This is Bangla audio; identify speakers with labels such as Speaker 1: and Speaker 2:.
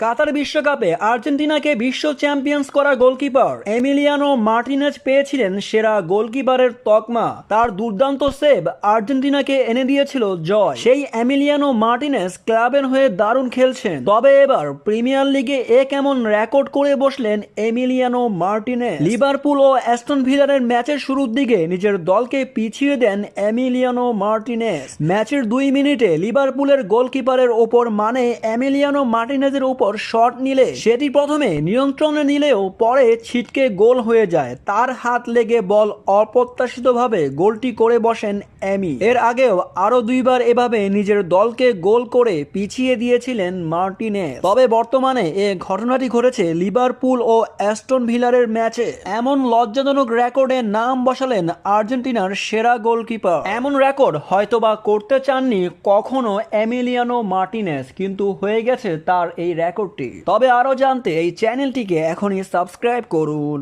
Speaker 1: কাতার বিশ্বকাপে আর্জেন্টিনাকে বিশ্ব চ্যাম্পিয়ন্স করা গোলকিপার এমিলিয়ানো মার্টিনেজ পেয়েছিলেন সেরা গোলকিপারের তকমা। তার দুর্দান্ত সেভ আর্জেন্টিনাকে এনে দিয়েছিল জয়। সেই এমিলিয়ানো মার্টিনেজ ক্লাবের হয়ে দারুণ খেলছেন, তবে এবার প্রিমিয়ার লিগে কেমন রেকর্ড করে বসলেন এমিলিয়ানো মার্টিনেজ। লিভারপুল ও অ্যাস্টন ভিলারের ম্যাচের শুরুর দিকে নিজের দলকে পিছিয়ে দেন এমিলিয়ানো মার্টিনেজ। ম্যাচের 2 মিনিটে লিভারপুলের গোলকিপারের ওপর এমিলিয়ানো মার্টিনেজের উপর শট নিলে সেটি প্রথমে নিয়ন্ত্রণে নিলেও পরে ছিটকে গোল হয়ে যায়। তার হাত লেগে বল অপ্রত্যাশিতভাবে গোলটি করে বসেন এমি। এর আগেও আরো 2বার এভাবে নিজের দলকে গোল করে পিছিয়ে দিয়েছিলেন মার্টিনেজ। তবে বর্তমানে ঘটনাটি ঘটেছে লিভারপুল ও অ্যাস্টন ভিলারের ম্যাচে। এমন লজ্জাজনক রেকর্ডে নাম বসালেন আর্জেন্টিনার সেরা গোলকিপার। এমন রেকর্ড হয়তোবা করতে চাননি কখনো এমিলিয়ানো মার্টিনেজ, কিন্তু হয়ে গেছে তার এই রেকর্ডটি। তবে আরো জানতে এই চ্যানেলটিকে এখনই সাবস্ক্রাইব করুন।